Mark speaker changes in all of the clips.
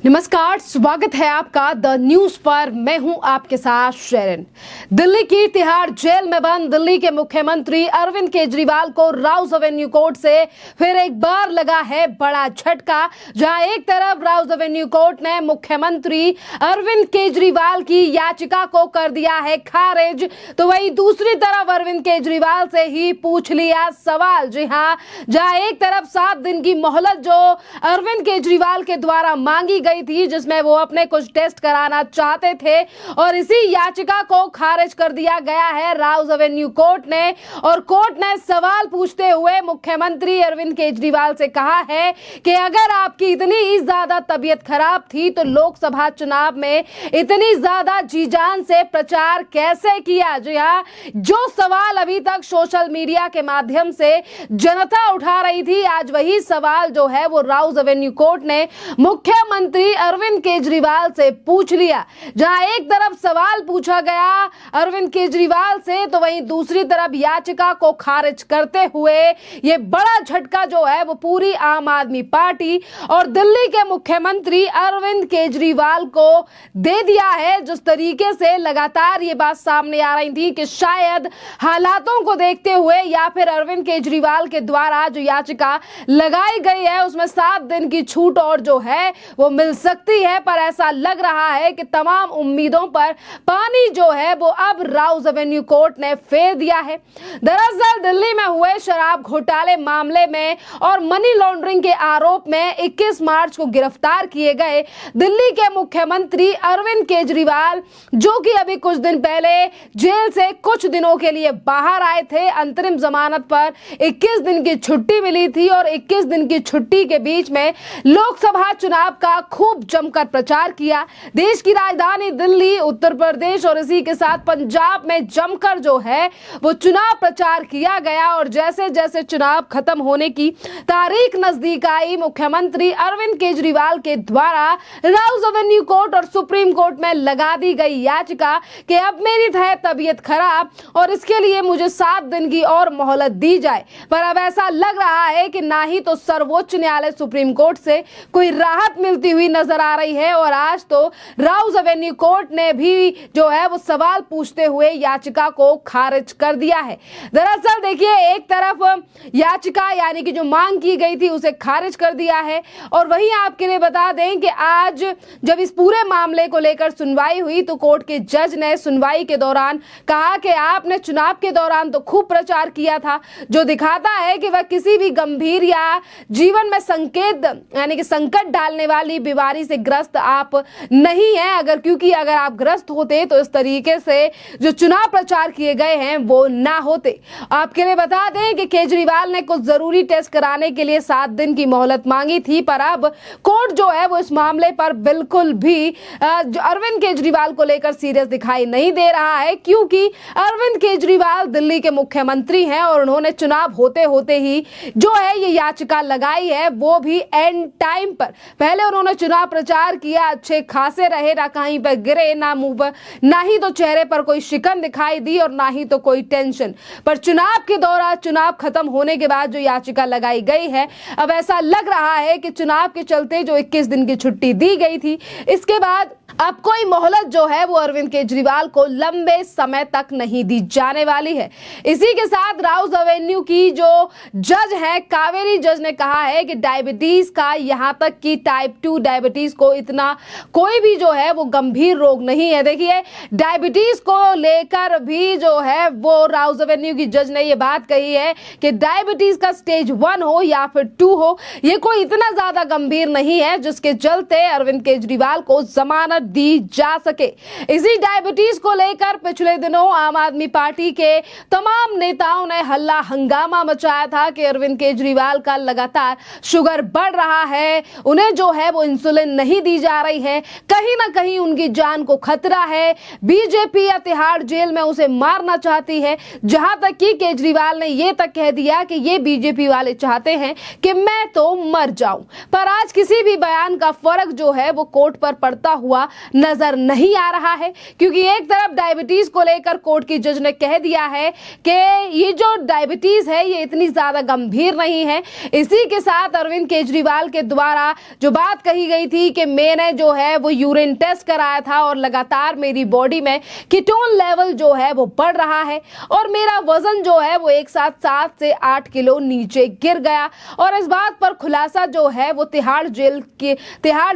Speaker 1: नमस्कार, स्वागत है आपका द न्यूज पर। मैं हूं आपके साथ शेरन। दिल्ली की तिहाड़ जेल में बंद दिल्ली के मुख्यमंत्री अरविंद केजरीवाल को राउज एवेन्यू कोर्ट से फिर एक बार लगा है बड़ा झटका। जहां एक तरफ राउज एवेन्यू कोर्ट ने मुख्यमंत्री अरविंद केजरीवाल की याचिका को कर दिया है खारिज, तो वहीं दूसरी तरफ अरविंद केजरीवाल से ही पूछ लिया सवाल। जी हां, जहां एक तरफ 7 दिन की मोहलत जो अरविंद केजरीवाल के द्वारा मांगी गई थी, जिसमें वो अपने कुछ टेस्ट कराना चाहते थे, और इसी याचिका को खारिज कर दिया गया है राउज एवेन्यू कोर्ट ने। और कोर्ट ने सवाल पूछते हुए मुख्यमंत्री अरविंद केजरीवाल से कहा है कि अगर आपकी इतनी ही ज्यादा तबीयत खराब थी तो लोकसभा चुनाव में इतनी ज्यादा जी जान से प्रचार कैसे किया। जी हाँ, जो सवाल अभी तक सोशल मीडिया के माध्यम से जनता उठा रही थी, आज वही सवाल जो है वो राउज एवेन्यू कोर्ट ने मुख्यमंत्री अरविंद केजरीवाल से पूछ लिया। जहां एक तरफ सवाल पूछा गया अरविंद केजरीवाल से, तो वहीं दूसरी तरफ याचिका को खारिज करते हुए ये बड़ा झटका जो है वो पूरी आम आदमी पार्टी और दिल्ली के मुख्यमंत्री अरविंद केजरीवाल को दे दिया है। जिस तरीके से लगातार ये बात सामने आ रही थी कि शायद हालातों को देखते हुए या फिर अरविंद केजरीवाल के द्वारा जो याचिका लगाई गई है उसमें 7 दिन की छूट और जो है वो मिल सकती है, पर ऐसा लग रहा है कि तमाम उम्मीदों पर पानी जो है वो अब राउज एवेन्यू कोर्ट ने फेर दिया है। दरअसल दिल्ली में हुए शराब घोटाले मामले में और मनी लॉन्ड्रिंग के आरोप में 21 मार्च को गिरफ्तार किए गए दिल्ली के मुख्यमंत्री अरविंद केजरीवाल, जो कि अभी कुछ दिन पहले जेल से कुछ दिनों के लिए बाहर आए थे। अंतरिम जमानत पर 21 दिन की छुट्टी मिली थी और 21 दिन की छुट्टी के बीच में लोकसभा चुनाव का खूब जमकर प्रचार किया। देश की राजधानी दिल्ली, उत्तर प्रदेश और इसी के साथ पंजाब में जमकर जो है वो चुनाव प्रचार किया गया। और जैसे जैसे चुनाव खत्म होने की तारीख नजदीक आई, मुख्यमंत्री अरविंद केजरीवाल के द्वारा राउज एवेन्यू कोर्ट और सुप्रीम कोर्ट में लगा दी गई याचिका कि अब मेरी है तबीयत खराब और इसके लिए मुझे 7 दिन की और मोहलत दी जाए। पर अब ऐसा लग रहा है कि ना ही तो सर्वोच्च न्यायालय सुप्रीम कोर्ट से कोई राहत मिलती हुई नजर आ रही है, और आज तो राउज एवेन्यू कोर्ट ने भी जो है वो सवाल पूछते हुए याचिका को खारिज कर दिया है। दरअसल देखिए, एक तरफ याचिका यानी कि जो मांग की गई थी उसे खारिज कर दिया है, और वहीं आपके लिए बता दें कि आज जब इस पूरे मामले को लेकर सुनवाई हुई तो कोर्ट के जज ने सुनवाई के दौरान कहा कि आपने चुनाव के दौरान तो खूब प्रचार किया था, जो दिखाता है कि वह किसी भी गंभीर या जीवन में संकेत यानी कि संकट डालने वाली बीमारी से ग्रस्त आप नहीं हैं। क्योंकि अगर आप ग्रस्त होते तो इस तरीके से जो चुनाव प्रचार किए गए हैं वो ना होते। आपके लिए बता दें कि केजरीवाल ने कुछ जरूरी टेस्ट कराने के लिए 7 दिन की मोहलत मांगी थी, पर अब कोर्ट जो है वो इस मामले पर बिल्कुल भी अरविंद केजरीवाल को लेकर सीरियस दिखाई नहीं दे रहा है, क्योंकि अरविंद केजरीवाल दिल्ली के मुख्यमंत्री हैं और उन्होंने चुनाव होते होते ही जो है ये याचिका लगाई है, वो भी एंड टाइम पर। पहले उन्होंने चुनाव प्रचार किया, अच्छे खासे रहे, ना कहीं पर गिरे, ना मुंह पर, ना ही तो चेहरे पर कोई शिकन दिखाई दी और ना ही तो कोई टेंशन। पर चुनाव के दौरान चुनाव खत्म होने के बाद जो याचिका लगाई गई है, अब ऐसा लग रहा है कि चुनाव के चलते जो 21 दिन की छुट्टी दी गई थी, इसके बाद अब कोई मोहलत जो है वो अरविंद केजरीवाल को लंबे समय तक नहीं दी जाने वाली है। इसी के साथ राउज एवेन्यू की जो जज है कावेरी जज ने कहा है कि डायबिटीज का, यहां तक कि टाइप 2 डायबिटीज को इतना कोई भी जो है वो गंभीर रोग नहीं है। देखिए, डायबिटीज को लेकर भी जो है वो राउज एवेन्यू की जज ने ये बात कही है कि डायबिटीज का स्टेज 1 हो या फिर 2 हो, ये कोई इतना ज्यादा गंभीर नहीं है जिसके चलते अरविंद केजरीवाल को जमानत दी जा सके। इसी डायबिटीज को लेकर पिछले दिनों आम आदमी पार्टी के तमाम नेताओं ने हल्ला हंगामा मचाया था कि अरविंद केजरीवाल का लगातार शुगर बढ़ रहा है, उन्हें जो है वो इंसुलिन नहीं दी जा रही है, कहीं ना कहीं उनकी जान को खतरा है, बीजेपी या तिहाड़ जेल में उसे मारना चाहती है। जहां तक कि केजरीवाल ने यह तक कह दिया कि ये बीजेपी वाले चाहते हैं कि मैं तो मर जाऊं। पर आज किसी भी बयान का फर्क जो है वो कोर्ट पर पड़ता हुआ नजर नहीं आ रहा है, क्योंकि एक तरफ डायबिटीज को लेकर कोर्ट की जज ने कह दिया है कि ये जो डायबिटीज है ये इतनी ज्यादा गंभीर नहीं है। इसी के साथ अरविंद केजरीवाल के द्वारा जो बात कही गई गई थी कि मैंने जो है वो यूरिन टेस्ट कराया था और लगातार मेरी बॉडी में कीटोन लेवल जो है वो बढ़ रहा है और मेरा वजन जो है वो एक साथ 7 से 8 किलो नीचे गिर गया। और इस बात पर खुलासा जो है वो तिहाड़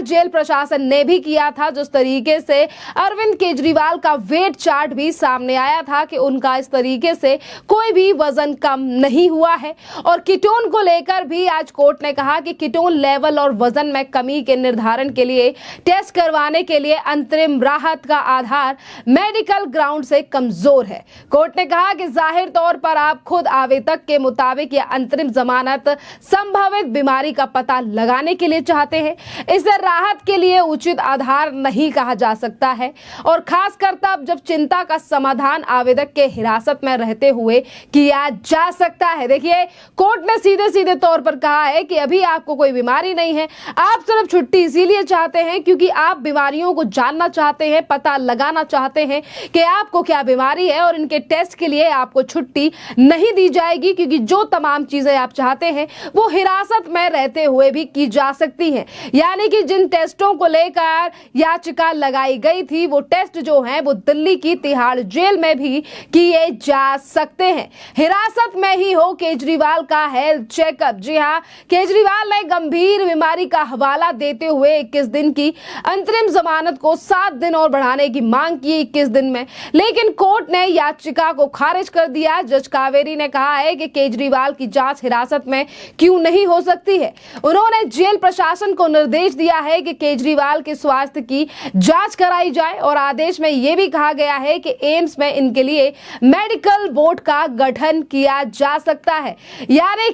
Speaker 1: जेल प्रशासन ने भी किया था। जिस तरीके से अरविंद केजरीवाल का वेट चार्ट भी सामने आया था कि उनका इस तरीके से कोई भी वजन कम नहीं हुआ है। और कीटोन को लेकर भी आज कोर्ट ने कहा कि कीटोन लेवल और वजन में कमी के निर्धारण के लिए टेस्ट करवाने के लिए अंतरिम राहत का आधार मेडिकल ग्राउंड से कमजोर है। कोर्ट ने कहा कि जाहिर तौर पर आप खुद आवेदक के मुताबिक या अंतरिम जमानत संभावित बीमारी का पता लगाने के लिए चाहते हैं। इसे राहत के लिए उचित आधार नहीं कहा जा सकता है और खासकर तब जब चिंता का समाधान आवेदक के हिरासत में रहते हुए किया जा सकता है। देखिए, कोर्ट ने सीधे सीधे तौर पर कहा है कि अभी आपको कोई बीमारी नहीं है, आप सिर्फ छुट्टी इसीलिए चाहते हैं क्योंकि आप बीमारियों को जानना चाहते हैं, पता लगाना चाहते हैं कि आपको क्या बीमारी है और इनके टेस्ट के लिए आपको छुट्टी नहीं दी जाएगी क्योंकि जो तमाम चीजें आप चाहते हैं वो हिरासत में रहते हुए भी की जा सकती हैं। यानी कि जिन टेस्टों को लेकर याचिका लगाई गई थी वो टेस्ट जो हैं वो दिल्ली की तिहाड़ जेल में भी किए जा सकते हैं। हिरासत में ही हो केजरीवाल का हेल्थ चेकअप। जी हां, केजरीवाल ने गंभीर बीमारी का हवाला देते हुए 21 दिन की अंतरिम जमानत को 7 दिन और बढ़ाने की मांग की 21 दिन में, लेकिन कोर्ट ने याचिका को खारिज कर दिया। जज कावेरी ने कहा है कि केजरीवाल की जांच हिरासत में क्यों नहीं हो सकती है। उन्होंने जेल प्रशासन को निर्देश दिया है कि केजरीवाल के स्वास्थ्य की जांच कराई जाए और आदेश में यह भी कहा गया है कि एम्स में इनके लिए मेडिकल बोर्ड का गठन किया जा सकता है। यानी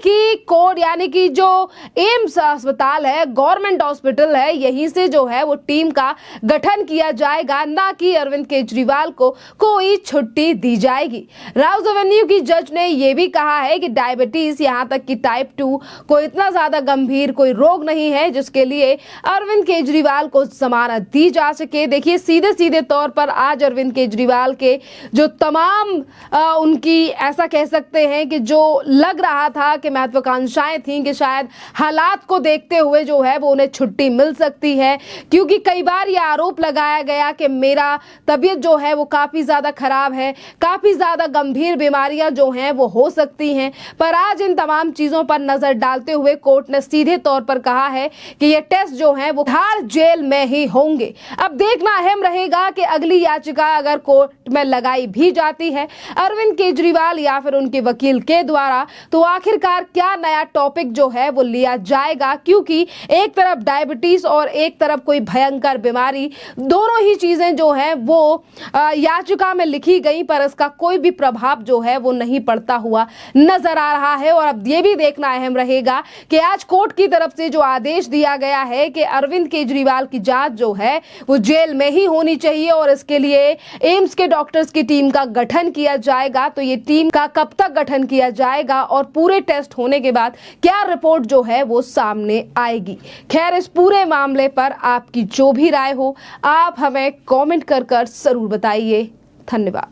Speaker 1: कि जो एम्स अस्पताल है, गवर्नमेंट हॉस्पिटल है, यहीं से जो है वो टीम का गठन किया जाएगा, ना कि अरविंद केजरीवाल को कोई छुट्टी दी जाएगी। राउज एवेन्यू की जज ने यह भी कहा है कि डायबिटीज यहां तक कि टाइप 2 को इतना ज्यादा गंभीर कोई रोग नहीं है जिसके लिए अरविंद केजरीवाल को जमानत दी जा सके। देखिए, सीधे सीधे तौर पर आज अरविंद केजरीवाल के जो तमाम उनकी ऐसा कह सकते हैं कि जो लग रहा था कि महत्वाकांक्षाएं थी कि शायद हालात को देखते हुए जो है वो उन्हें छुट्टी मिल सकती है, क्योंकि कई बार यह आरोप लगाया गया कि मेरा तबीयत जो है वो काफी ज्यादा खराब है, काफी ज्यादा गंभीर बीमारियां जो हैं वो हो सकती हैं। पर आज इन तमाम चीजों पर नजर डालते हुए कोर्ट ने सीधे तौर पर कहा है कि ये टेस्ट जो है वो तिहाड़ जेल में ही होंगे। अब देखना अहम रहेगा कि अगली याचिका अगर कोर्ट में लगाई भी जाती है अरविंद केजरीवाल या फिर उनके वकील के द्वारा, तो आखिरकार क्या नया टॉपिक जो है वो लिया जाएगा, क्योंकि एक तरफ डायबिटीज और एक तरफ कोई भयंकर बीमारी, दोनों ही चीजें जो हैं वो याचिका में लिखी गई पर इसका कोई भी प्रभाव जो है वो नहीं पड़ता हुआ नजर आ रहा है। और अब ये भी देखना अहम रहेगा कि आज कोर्ट की तरफ से जो आदेश दिया गया है कि अरविंद केजरीवाल की जांच जो है वो जेल में ही होनी चाहिए और इसके लिए एम्स के डॉक्टर्स की टीम का गठन किया जाएगा, तो ये टीम का कब तक गठन किया जाएगा और पूरे टेस्ट होने के बाद क्या रिपोर्ट जो है वो सामने आएगी। खैर, इस पूरे मामले पर आपकी जो भी राय हो आप हमें कमेंट कर जरूर बताइए। धन्यवाद।